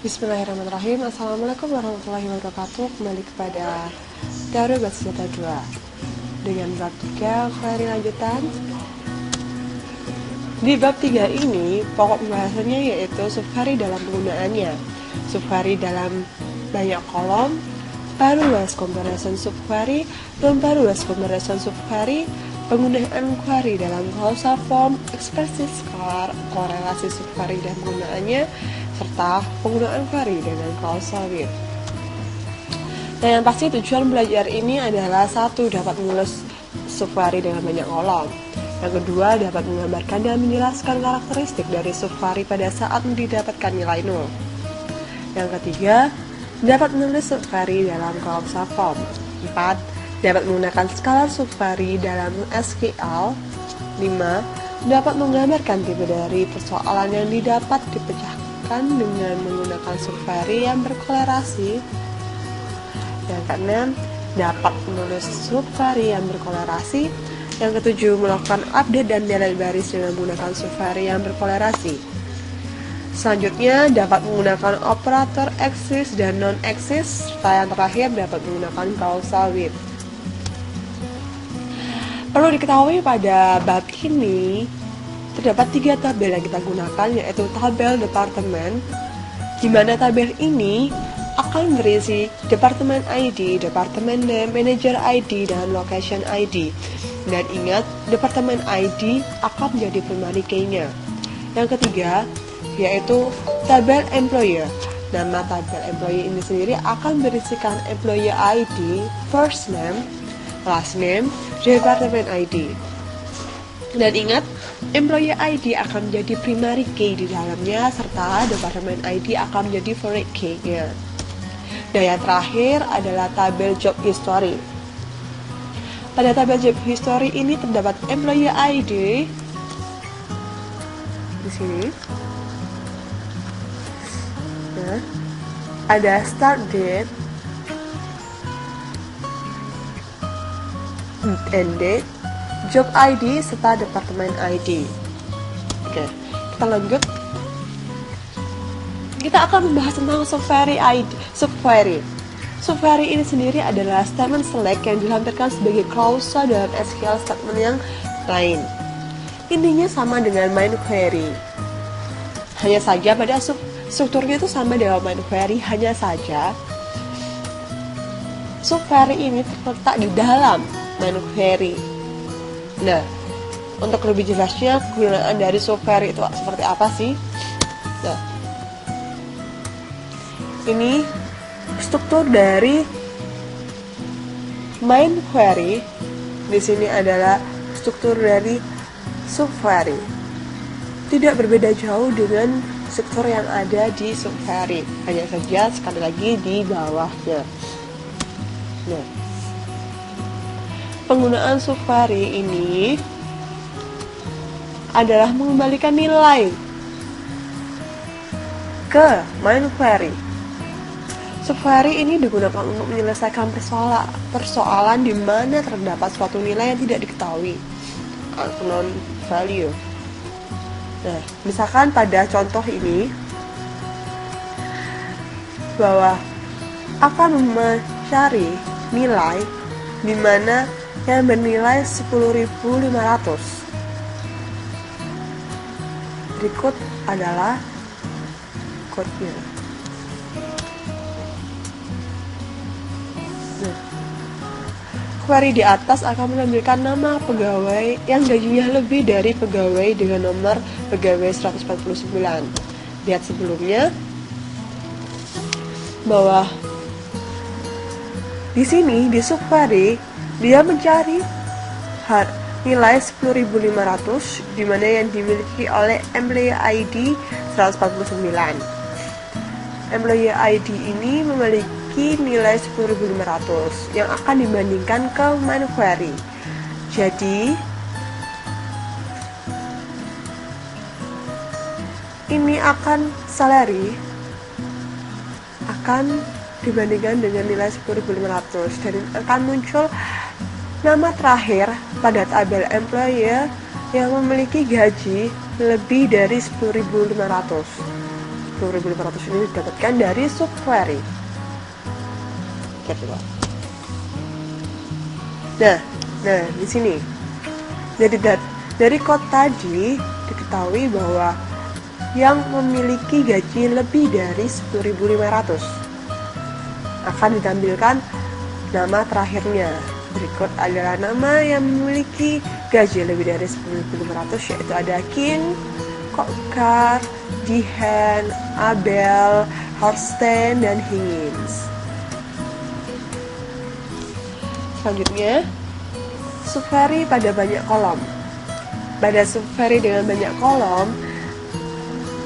Bismillahirrahmanirrahim. Assalamualaikum warahmatullahi wabarakatuh. Kembali kepada teori basis data 2 dengan bab 3 query lanjutan. Di bab 3 ini pokok pembahasannya yaitu subquery dalam penggunaannya, subquery dalam banyak kolom, pairwise comparison subquery, non-pairwise comparison subquery, penggunaan query dalam causal form, ekspresi scalar, korelasi subquery dan penggunaannya, serta penggunaan query dengan causal with. Nah, yang pasti tujuan belajar ini adalah satu, dapat menulis subquery dengan banyak kolom. Yang kedua, dapat menggambarkan dan menjelaskan karakteristik dari subquery pada saat mendapatkan nilai 0. Yang ketiga, dapat menulis subquery dalam causal form. 4. Dapat menggunakan scalar subquery dalam SQL. 5. Dapat menggambarkan tipe dari persoalan yang didapat dipecahkan dengan menggunakan subquery yang berkolerasi. Yang keenam, dapat menulis subquery yang berkolerasi. Yang ketujuh, melakukan update dan delete baris dengan menggunakan subquery yang berkolerasi. Selanjutnya, dapat menggunakan operator eksis dan non-eksis, serta yang terakhir dapat menggunakan causal with. Perlu diketahui pada bab ini terdapat 3 tabel yang kita gunakan, yaitu tabel departemen, di mana tabel ini akan berisi departemen ID, departemen name, manager ID, dan location ID. Dan ingat, departemen ID akan menjadi primary key-nya. Yang ketiga, yaitu tabel employer. Nama tabel employee ini sendiri akan berisikan employee ID, first name, last name, departemen ID. Dan ingat, employee ID akan menjadi primary key di dalamnya, serta departemen ID akan menjadi foreign key-nya. Dan yang terakhir adalah tabel job history. Pada tabel job history ini terdapat employee ID di sini. Nah, ada start date, end date, job ID, serta departemen ID. Oke, kita lanjut. Kita akan membahas tentang subquery ID. Subquery ini sendiri adalah statement select yang dilampirkan sebagai klausa dalam SQL statement yang lain. Intinya sama dengan main query. Hanya saja pada strukturnya itu sama dengan main query, hanya saja subquery ini terletak di dalam main query. Nah, untuk lebih jelasnya kegunaan dari subquery itu seperti apa sih? Nah, ini struktur dari main query. Di sini adalah struktur dari subquery. Tidak berbeda jauh dengan struktur yang ada di subquery, hanya saja sekali lagi di bawahnya. Nah, penggunaan subquery ini adalah mengembalikan nilai ke main query. Subquery ini digunakan untuk menyelesaikan persoalan di mana terdapat suatu nilai yang tidak diketahui, unknown value. Nah, misalkan pada contoh ini bahwa akan mencari nilai di mana yang bernilai 10.500. Berikut adalah code-nya. Query di atas akan menampilkan nama pegawai yang gajinya lebih dari pegawai dengan nomor pegawai 149. Lihat sebelumnya bahwa di sini di subquery dia mencari nilai 10.500 di mana yang dimiliki oleh employee ID 149. Employee ID ini memiliki nilai 10.500 yang akan dibandingkan ke main query. Jadi ini akan salary akan dibandingkan dengan nilai 10.500 dan akan muncul nama terakhir pada tabel employer yang memiliki gaji lebih dari 10.500. 10.500 ini didapatkan dari subquery. Gitu. Nah, di sini dari kode tadi diketahui bahwa yang memiliki gaji lebih dari 10.500 akan ditampilkan nama terakhirnya. Berikut adalah nama yang memiliki gaji lebih dari 10.500, yaitu ada King, Kokar, Jihan, Abel, Horsten, dan Higgins. Selanjutnya, subquery pada banyak kolom. Pada subquery dengan banyak kolom,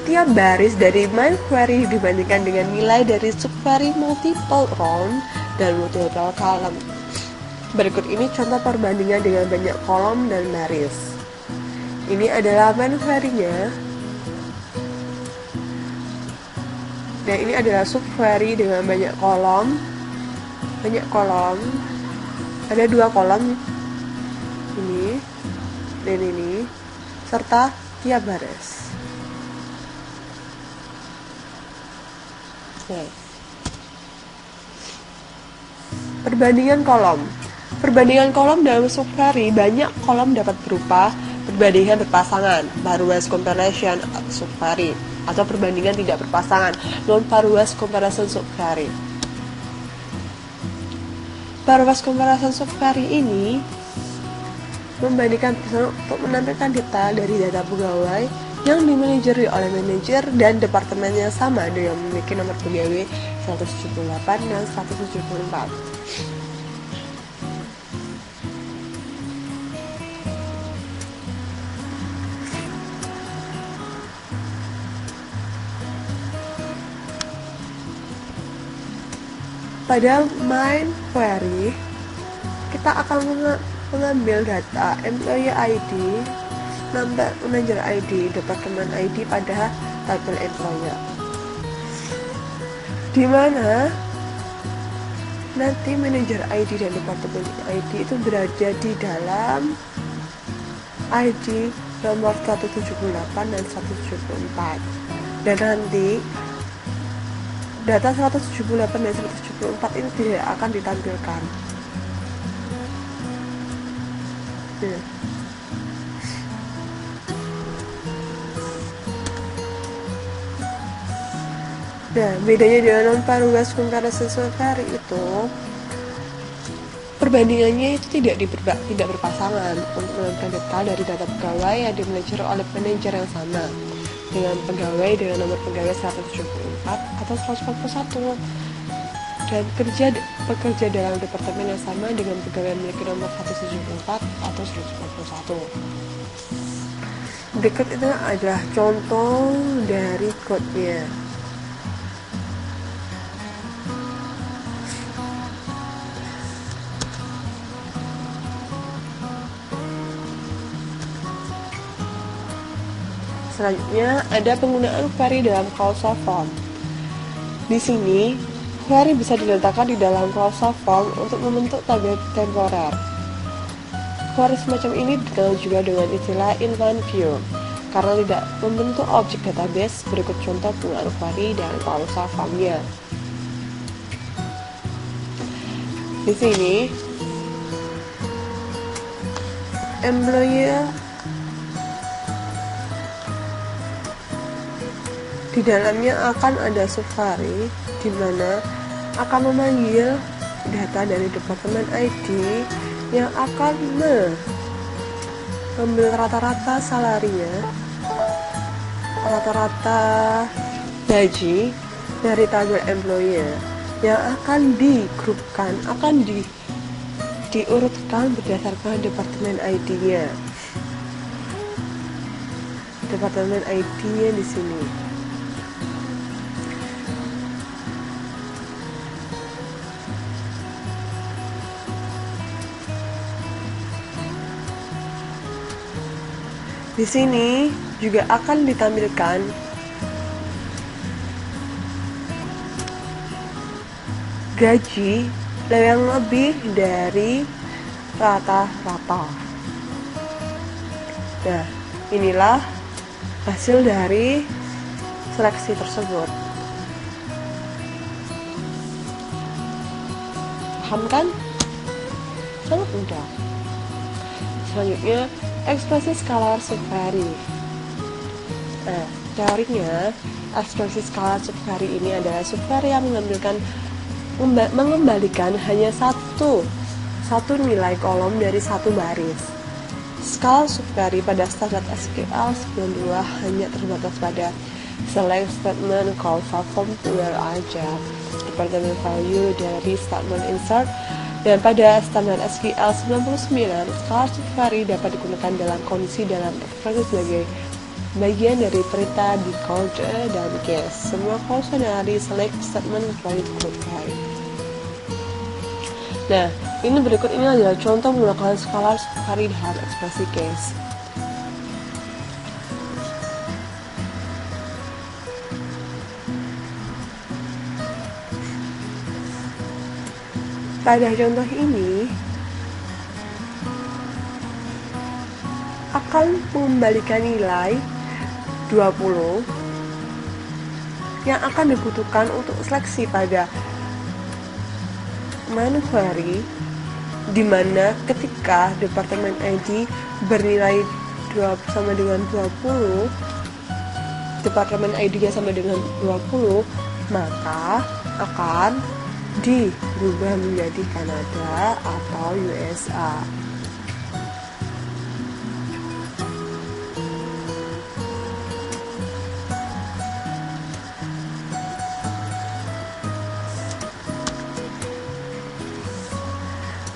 tiap baris dari main query dibandingkan dengan nilai dari subquery multiple row dan multiple column. Berikut ini contoh perbandingan dengan banyak kolom dan baris. Ini adalah main query-nya. Dan ini adalah subquery dengan banyak kolom. Ada 2 kolom. Ini dan ini serta tiap baris. Perbandingan kolom. Perbandingan kolom dalam subquery, banyak kolom dapat berupa perbandingan berpasangan, pairwise comparison subquery, atau perbandingan tidak berpasangan, non-pairwise comparison subquery. Pairwise comparison subquery ini membandingkan pasangan untuk menampilkan detail dari data pegawai yang dimanajeri oleh manajer dan departemen yang sama dengan memiliki nomor pegawai 178 dan 174. Pada main query, kita akan mengambil data employee ID, number manager ID, departemen ID pada tabel employer, di mana nanti manager ID dan departemen ID itu berada di dalam ID nomor 178 dan 174, dan nanti data 178 dan 174 ini tidak akan ditampilkan. Nah, bedanya dengan non-pairwise comparison subquery itu perbandingannya itu tidak berpasangan untuk menentukan detail dari data pegawai yang dimanajeri oleh manajer yang sama dengan pegawai dengan nomor pegawai 174 atau 141, dan pekerja dalam departemen yang sama dengan pegawai yang memiliki nomor 174 atau 141. Berikut itu adalah contoh dari code-nya. Selanjutnya ada penggunaan query dalam causal form. Di sini, query bisa diletakkan di dalam causal form untuk membentuk tabel temporer. Query semacam ini dikenal juga dengan istilah inline view karena tidak membentuk objek database. Berikut contoh penggunaan query dan causal formnya. Di sini, employer di dalamnya akan ada subquery di mana akan memanggil data dari departemen ID yang akan mengambil rata-rata salarinya, rata-rata gaji dari tabel employer yang akan digrupkan, akan diurutkan berdasarkan departemen ID-nya. Departemen ID-nya di sini. Di sini juga akan ditampilkan gaji yang lebih dari rata-rata. Nah, inilah hasil dari seleksi tersebut. Paham kan? Sangat mudah. Selanjutnya, ekspresi skalar subvari. Nah, teorinya, ekspresi skalar subvari ini adalah subvari yang mengembalikan hanya satu nilai kolom dari satu baris. Skala subvari pada standar SQL 92 hanya terbatas pada select statement call from where aja, department value dari statement insert. Dan pada standar SQL 99, skala subvari dapat digunakan dalam kondisi dalam ekspresi sebagai bagian dari perintah decode dan case. Semua cautionary select statement kecuali decode. Nah, ini berikut ini adalah contoh menggunakan skala subvari dalam ekspresi case. Pada contoh ini akan mengembalikan nilai 20 yang akan dibutuhkan untuk seleksi pada main query, di mana ketika departemen ID bernilai sama dengan 20, departemen ID-nya sama dengan 20, maka akan dirubah menjadi Kanada atau USA.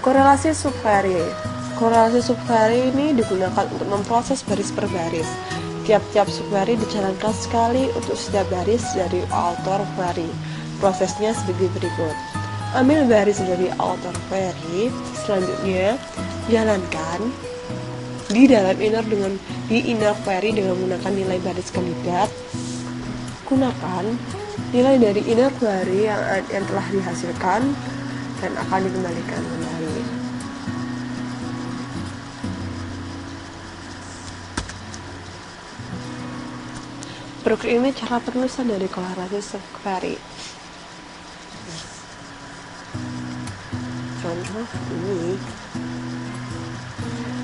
Korelasi subvari. Korelasi subvari ini digunakan untuk memproses baris per baris. Tiap-tiap subvari dijalankan sekali untuk setiap baris dari outer query. Prosesnya sebagai berikut. Ambil baris dari outer query, selanjutnya jalankan di dalam inner query dengan menggunakan nilai baris kandidat. Gunakan nilai dari inner query yang telah dihasilkan dan akan dikembalikan kembali. Berikut ini cara penulisan dari korelasi subquery. Contoh ini,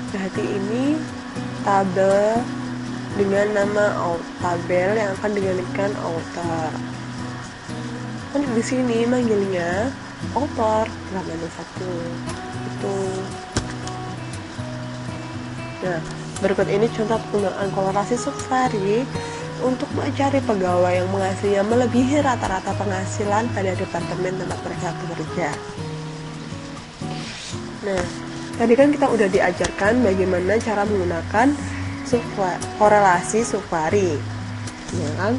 berarti ini tabel dengan nama tabel yang akan digantikan outer. Kan di sini manggilnya outer, nggak ada satu itu. Nah, berikut ini contoh penggunaan korelasi subvari untuk mencari pegawai yang penghasilannya melebihi rata-rata penghasilan pada departemen tempat mereka bekerja. Nah, tadi kan kita udah diajarkan bagaimana cara menggunakan korelasi subvari, ya kan?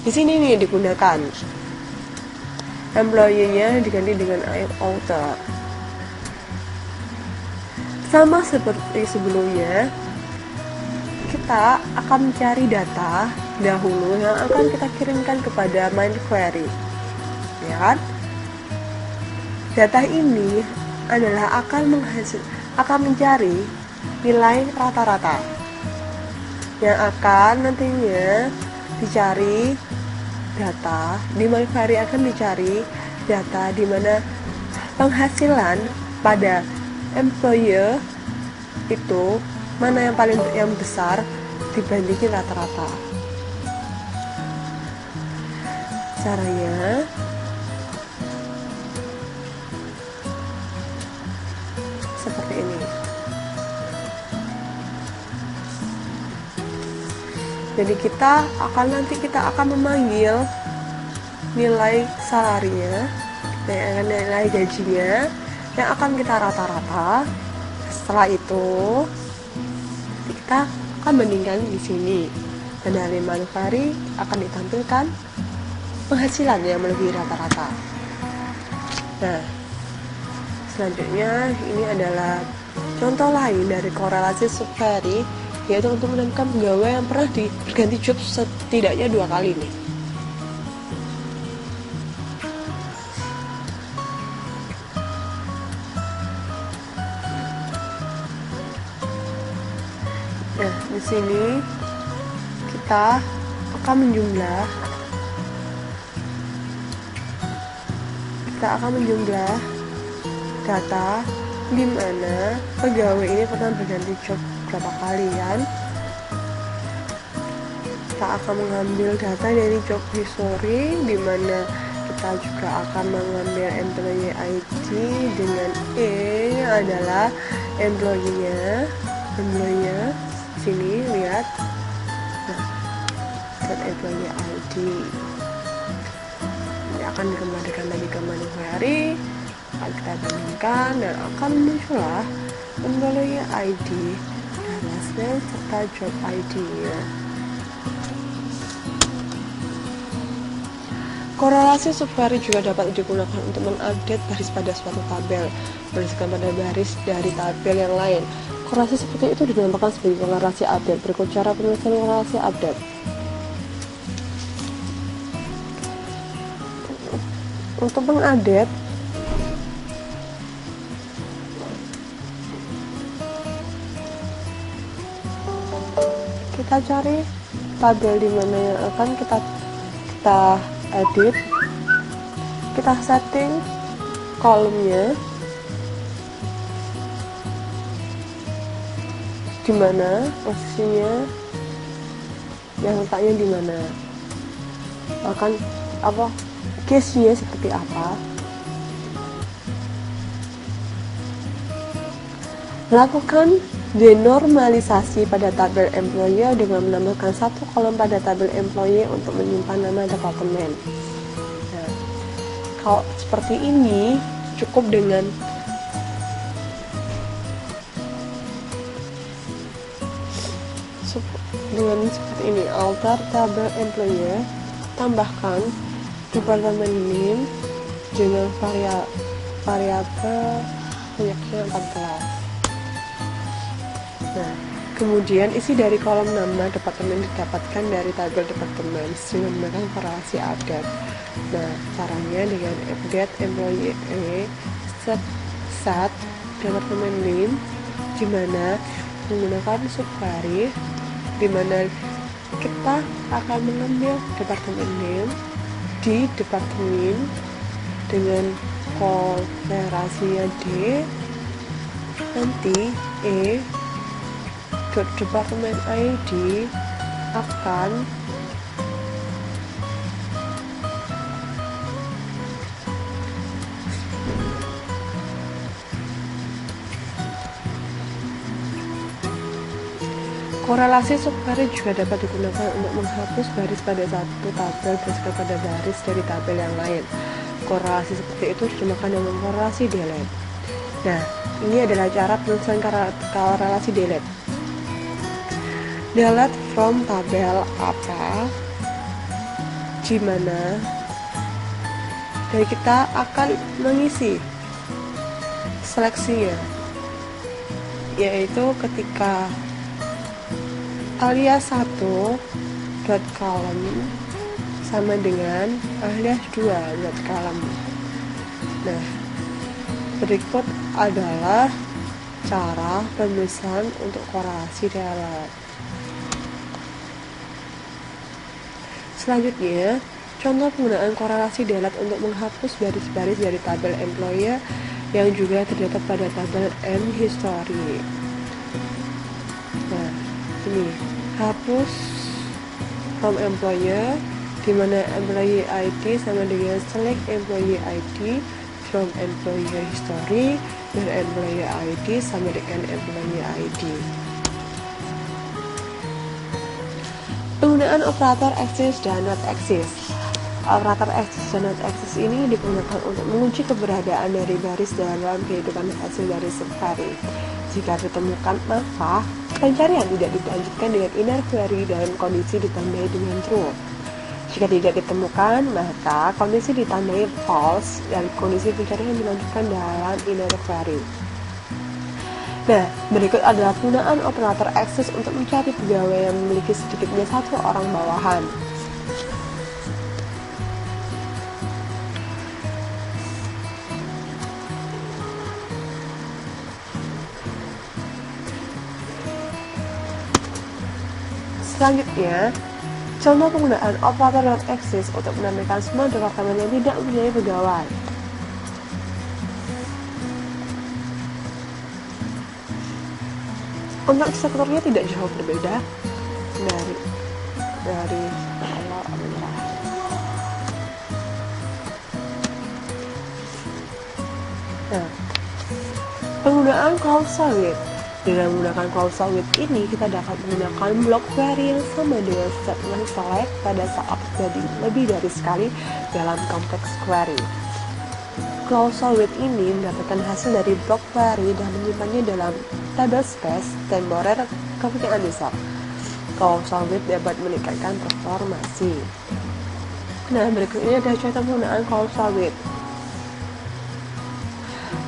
Di sini nih digunakan. Employee-nya diganti dengan outer. Sama seperti sebelumnya, kita akan mencari data dahulu yang akan kita kirimkan kepada main query, ya kan? Data ini adalah akan mencari nilai rata-rata yang akan nantinya dicari data di main query, akan dicari data di mana penghasilan pada employer itu mana yang besar dibandingin rata-rata. Caranya seperti ini. Jadi kita akan memanggil nilai salarinya, nilai gajinya yang akan kita rata-rata. Setelah itu kita akan bandingkan di sini, dan dari manufari akan ditampilkan penghasilan yang melebihi rata-rata. Nah, selanjutnya ini adalah contoh lain dari korelasi subvari, yaitu untuk menemukan pegawai yang pernah berganti job setidaknya 2 kali nih. Nah, di sini kita akan menjumlah data di mana pegawai ini pernah berganti job berapa kali kan. Kita akan mengambil data dari job history, di mana kita juga akan mengambil employee ID dengan adalah employee-nya. Sini lihat, nah, employee ID ini akan dikembalikan lagi ke menu query, akan kita bandingkan dan akan muncullah employee ID dan last name serta job ID-nya. Korelasi subquery juga dapat digunakan untuk mengupdate baris pada suatu tabel berdasarkan pada baris dari tabel yang lain. Korelasi seperti itu dinamakan sebagai korelasi update. Berikut cara penulisan korelasi update. Untuk mengupdate, kita cari tabel di mana yang akan kita edit, kita setting kolomnya di mana, posisinya yang letaknya di mana, akan case-nya seperti apa. Lakukan denormalisasi pada tabel employee dengan menambahkan satu kolom pada tabel employee untuk menyimpan nama departemen. Nah, kalau seperti ini cukup dengan seperti ini, alter tabel employee, tambahkan departemen name dengan variabel banyaknya 14. Nah, kemudian isi dari kolom nama departemen didapatkan dari tabel departemen dengan menggunakan korelasi update. Nah, caranya dengan update employee set departemen name, di mana menggunakan subquery, di mana kita akan mengambil departemen name di departemen dengan korelasinya D, nanti departemen ID akan korelasi subquery juga dapat digunakan untuk menghapus baris pada satu tabel berdasarkan pada baris dari tabel yang lain. Korelasi seperti itu dinamakan dengan korelasi delete. Nah, ini adalah cara penulisan korelasi delete. Delete from tabel apa, di mana dari kita akan mengisi seleksinya, yaitu ketika alias 1 dot column sama dengan alias 2 dot column. Nah, berikut adalah cara penulisan untuk korelasi delete. Selanjutnya, contoh penggunaan korelasi delete untuk menghapus baris-baris dari tabel employee yang juga terdapat pada tabel M history. Nah, ini hapus from employee, di mana employee ID sama dengan select employee ID from employee history, dan employee ID sama dengan employee ID. Penggunaan operator axis dan not axis. Operator axis dan not axis ini digunakan untuk mengunci keberadaan dari baris dalam kehidupan hasil dari subquery. Jika ditemukan, maka pencarian tidak dilanjutkan dengan inner query dan kondisi ditandai dengan true. Jika tidak ditemukan, maka kondisi ditandai false dan kondisi pencarian dilanjutkan dalam inner query. Nah, berikut adalah penggunaan operator axis untuk mencari pegawai yang memiliki sedikitnya satu orang bawahan. Selanjutnya, Contoh penggunaan operator .exist untuk menampilkan semua departemen yang tidak mempunyai pegawai. Untuk strukturnya tidak jauh berbeda dari awal sampai terakhir. Nah, penggunaan causal with. Dengan menggunakan causal with ini, kita dapat menggunakan block query yang sama dengan statement select pada saat terjadi lebih dari sekali dalam konteks query. Causal with ini mendapatkan hasil dari block query dan menyimpannya dalam table space temporer kepunyaan besar. Causal with dapat meningkatkan performasi. Nah, berikut ini adalah contoh penggunaan causal with.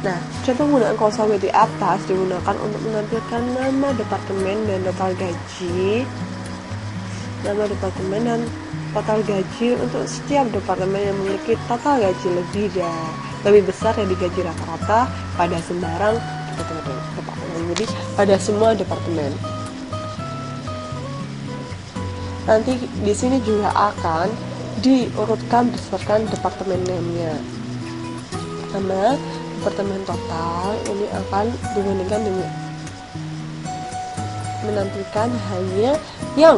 Nah, contoh penggunaan causal with di atas digunakan untuk menampilkan nama departemen dan total gaji. Nama departemen dan total gaji untuk setiap departemen yang memiliki total gaji lebih besar dari gaji rata-rata pada sembarang departemen. Jadi pada semua departemen. Nanti di sini juga akan diurutkan berdasarkan departemen name-nya. Pertama, departemen total ini akan dibandingkan dengan menampilkan hanya yang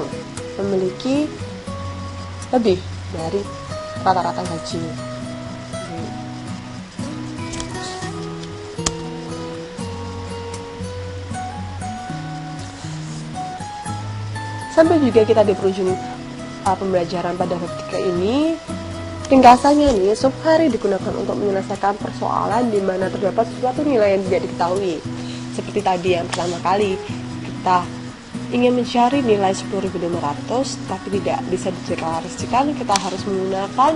memiliki lebih dari rata-rata gaji. Sampai juga kita di penghujung pembelajaran pada bab 3 ini. Ringkasannya nih, subquery digunakan untuk menyelesaikan persoalan di mana terdapat suatu nilai yang tidak diketahui. Seperti tadi yang pertama kali, kita ingin mencari nilai 10.500 tapi tidak bisa dideklarasikan, kita harus menggunakan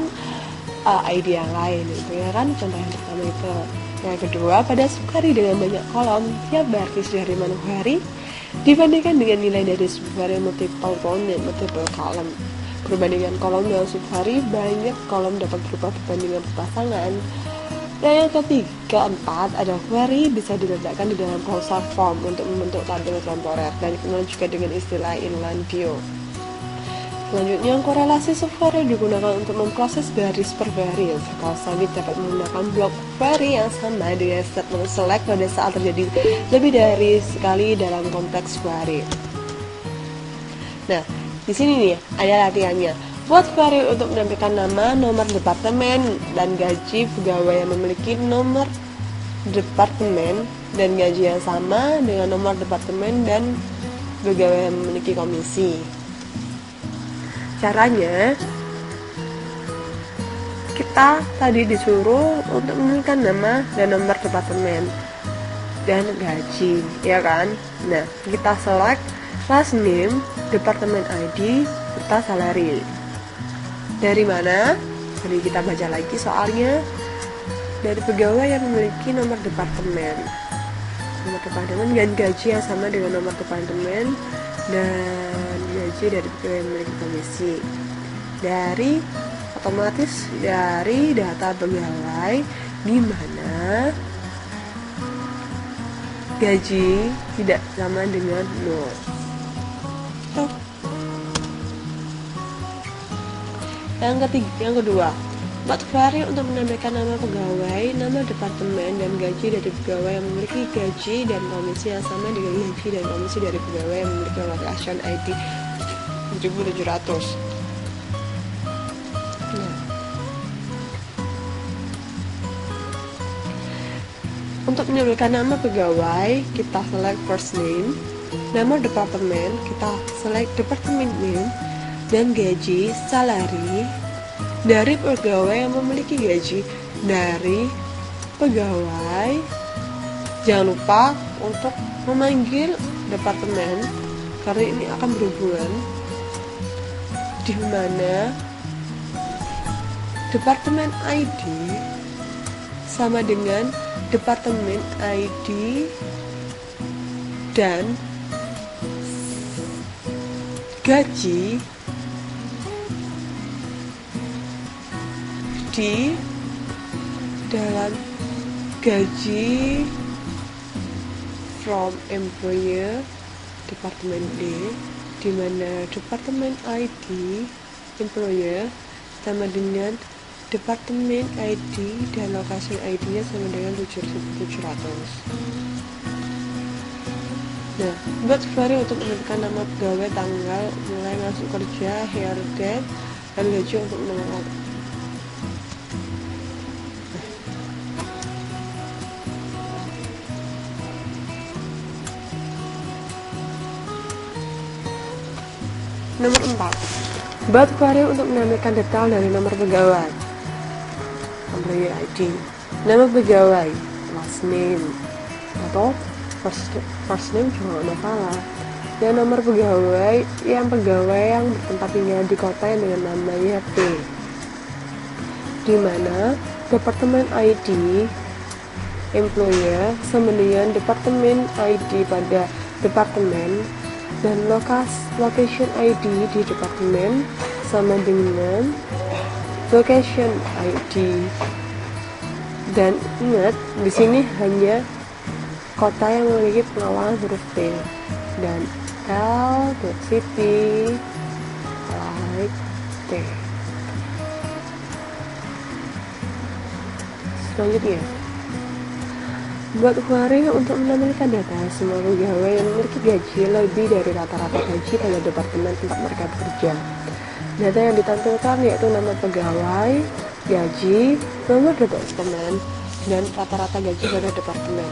ID yang lain, itu ya kan, contoh yang pertama itu. Yang kedua, pada subquery dengan banyak kolom, tiap baris dari menu query dibandingkan dengan nilai dari subquery multiple row dan multiple column. Perbandingan kolom dalam subquery, banyak kolom dapat berubah perbandingan berpasangan. Dan yang ketiga, keempat, ada query bisa diletakkan di dalam causal form untuk membentuk tabel temporer dan dikenal juga dengan istilah inline view. Selanjutnya, korelasi subquery digunakan untuk memproses baris per baris. Causal with dapat menggunakan block query yang sama dengan statement select pada saat terjadi lebih dari sekali dalam konteks query. Nah, di sini nih ada latihannya. Buat query untuk menampilkan nama, nomor departemen, dan gaji pegawai yang memiliki nomor departemen dan gaji yang sama dengan nomor departemen dan pegawai yang memiliki komisi. Caranya, kita tadi disuruh untuk menampilkan nama dan nomor departemen dan gaji, ya kan? Nah, kita select last name, departemen ID, serta salary. Dari mana? Jadi kita baca lagi soalnya. Dari pegawai yang memiliki nomor departemen dan gaji yang sama dengan nomor departemen dan gaji dari pegawai yang memiliki komisi. Otomatis dari data pegawai di mana gaji tidak sama dengan 0. Yang kedua, buat query untuk menampilkan nama pegawai, nama departemen, dan gaji dari pegawai yang memiliki gaji dan komisi yang sama dengan gaji dan komisi dari pegawai yang memiliki location ID 7.700. Nah, untuk menampilkan nama pegawai, kita select first name. Nama departemen, kita select department name, dan gaji, salary dari pegawai yang memiliki gaji dari pegawai. Jangan lupa untuk memanggil departemen karena ini akan berhubungan di mana departemen ID sama dengan departemen ID dan gaji di dalam gaji from employer departemen D di mana departemen ID employer sama dengan departemen ID dan lokasi ID-nya sama dengan 700. Nah, buat Subhari untuk menentukan nama pegawai, tanggal mulai masuk kerja, hire date, dan gaji untuk nomor. Nomor 4. Buat Subhari untuk menampilkan detail dari nomor pegawai. Employee ID, nama pegawai, last name atau first name juga nggak masalah. Dan nomor pegawai yang bertempat tinggal di kota yang dengan namanya P, di mana departemen ID employer sama dengan departemen ID pada departemen, dan location ID di departemen sama dengan location ID. Dan ingat, di sini hanya kota yang memiliki pengawalan huruf P, dan L.city like T. Selanjutnya, buat Subhari untuk menampilkan data semua pegawai yang memiliki gaji lebih dari rata-rata gaji pada departemen tempat mereka bekerja. Data yang ditampilkan yaitu nama pegawai, gaji, nomor departemen, dan rata-rata gaji pada departemen.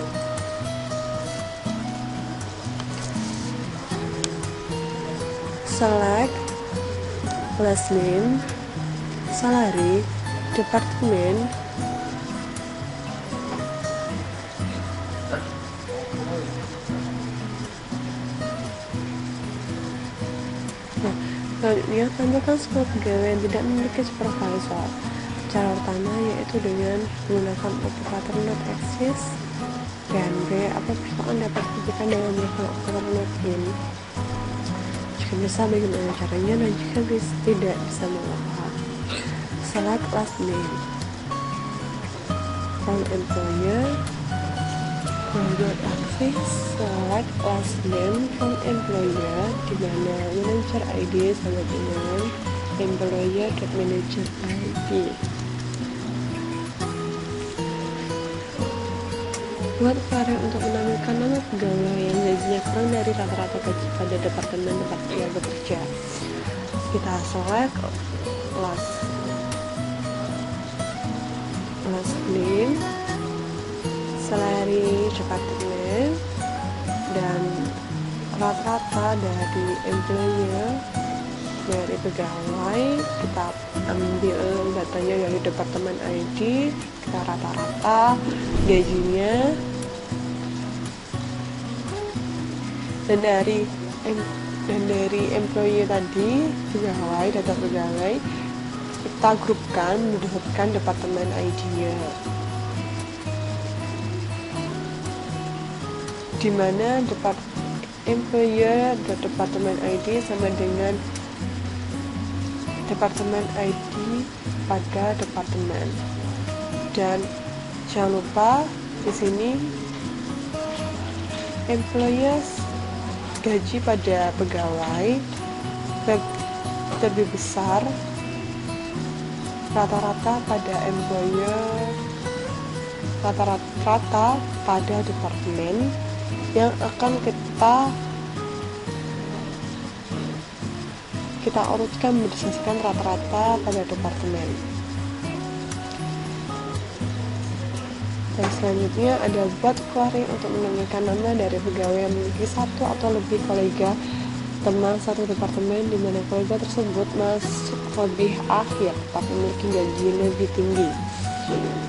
Select last name, salary, departemen, selanjutnya, tambahkan semua pegawai yang tidak memiliki supervisor. Cara pertama yaitu dengan menggunakan operator not exist, dan B, apa perusahaan dapat diberikan dengan menggunakan operator not in. Jika bisa, bagaimana caranya, dan jika tidak bisa, mengapa. Select last name from employer, not exist, select last name from employer, di mana manager ID sama dengan employer.manager ID. Buat Subhari untuk menampilkan nama pegawai yang gajinya kurang dari rata-rata gaji pada departemen tempat ia bekerja. Kita select last name, salary departemen, dan rata-rata dari employer, dari pegawai. Kita ambil datanya dari departemen ID, kita rata-rata gajinya, dan dari employee tadi, pegawai, data pegawai, kita grupkan berdasarkan departemen ID-nya, di mana employer dan departemen ID sama dengan departemen ID pada departemen. Dan jangan lupa di sini employers gaji pada pegawai lebih besar rata-rata pada employer, rata-rata pada departemen, yang akan kita urutkan berdasarkan rata-rata pada departemen. Dan selanjutnya ada buat query untuk menemukan nama dari pegawai yang memiliki satu atau lebih kolega teman satu departemen, di mana kolega tersebut masuk lebih akhir tapi memiliki gaji lebih tinggi.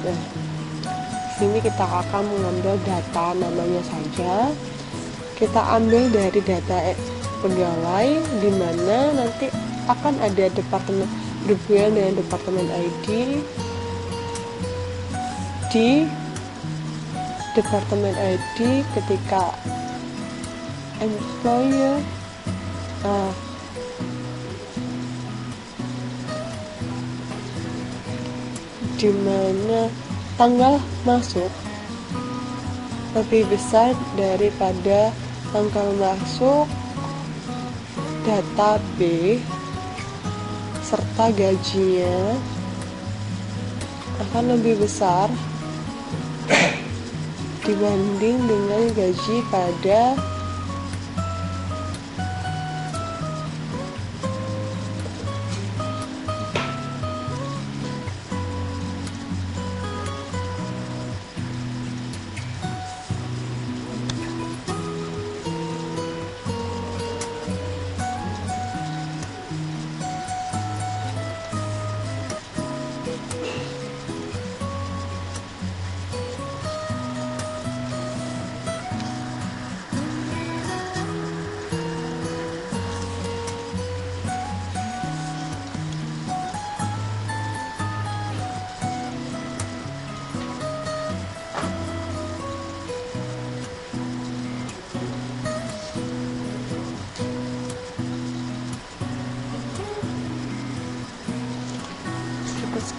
Nah, sini kita akan mengambil data namanya saja. Kita ambil dari data pegawai, di mana nanti akan ada departemen berhubungan dengan departemen ID. Di departemen ID ketika employer di mana tanggal masuk lebih besar daripada tanggal masuk data B serta gajinya akan lebih besar dibanding dengan gaji pada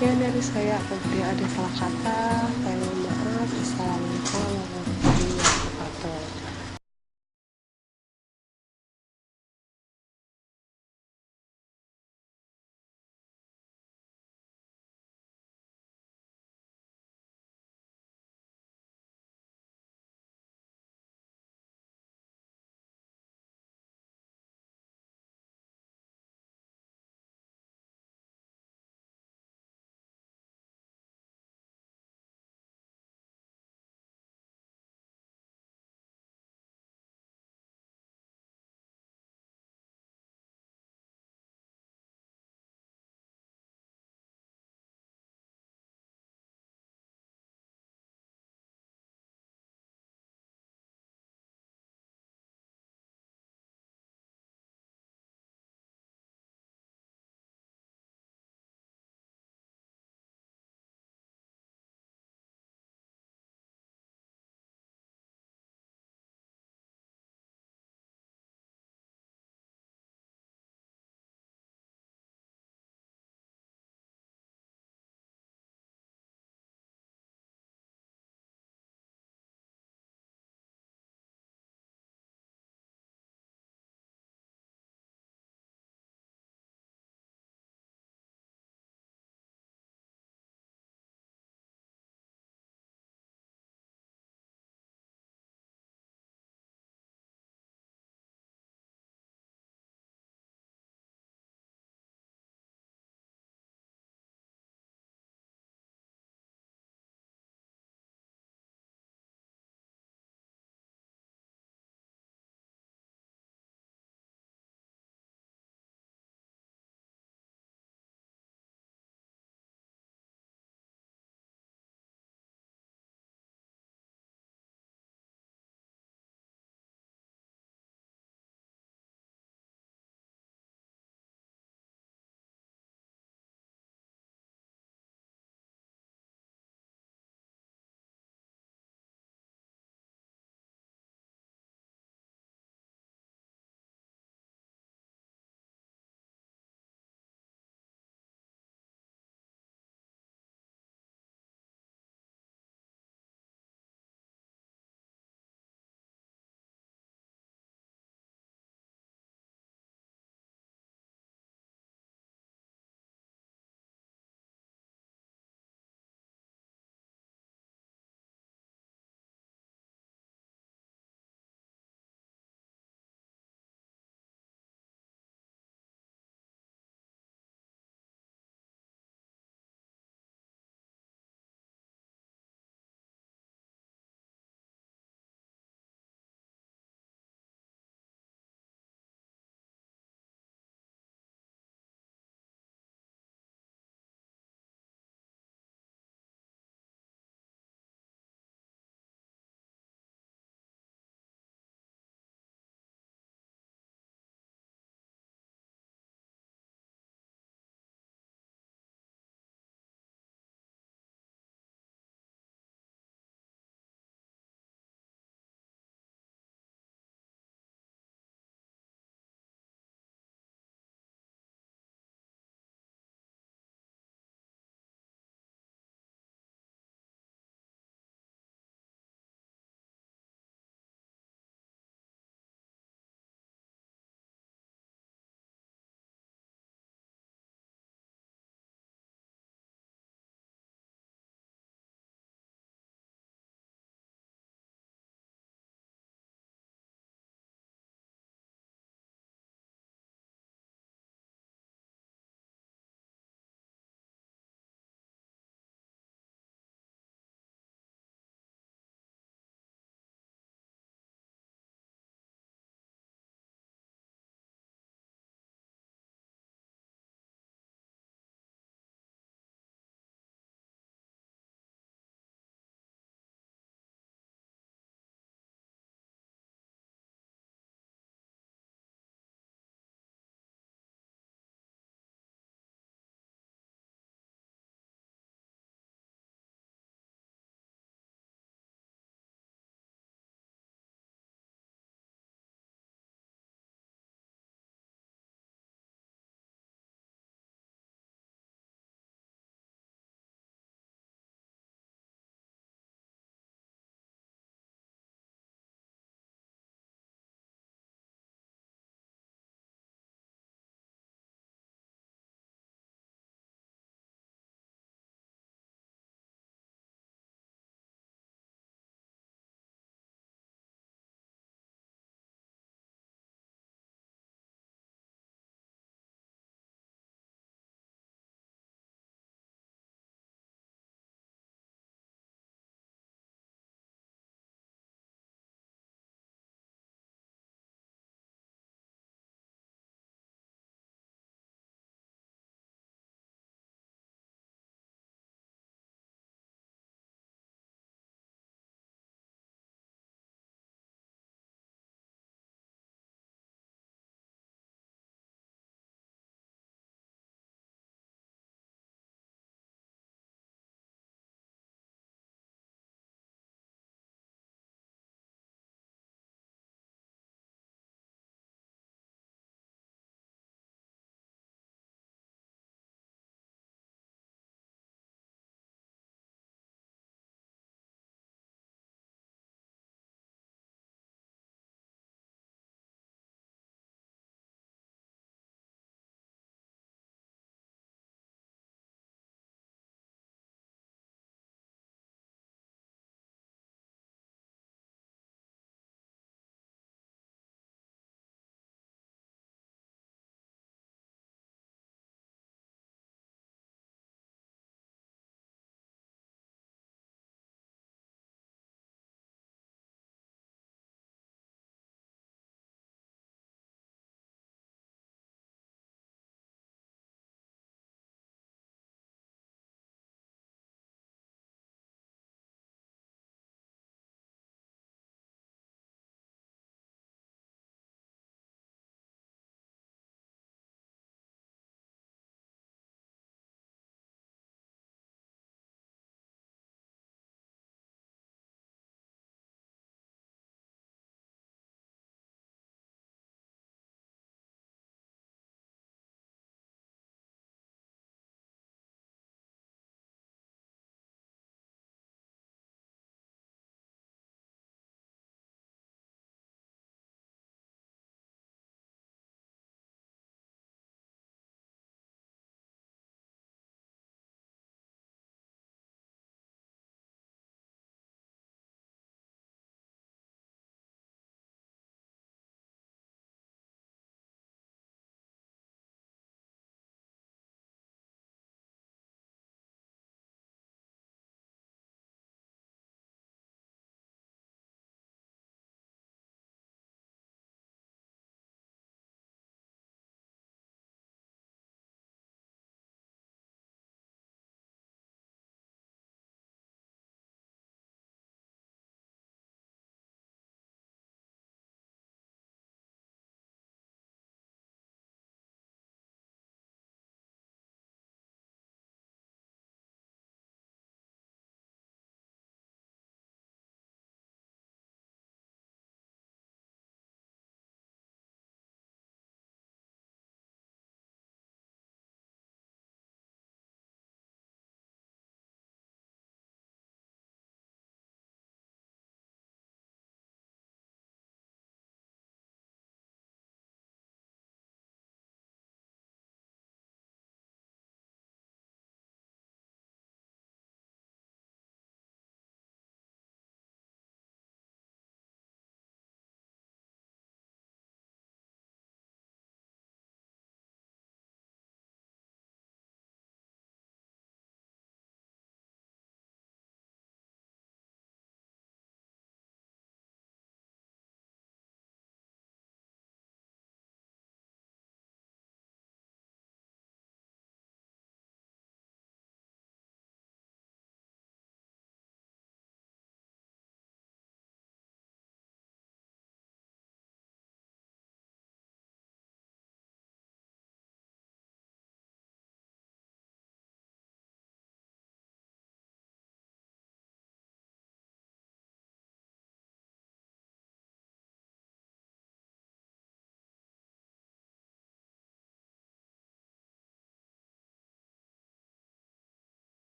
sekian dari saya. Apabila ada salah kata,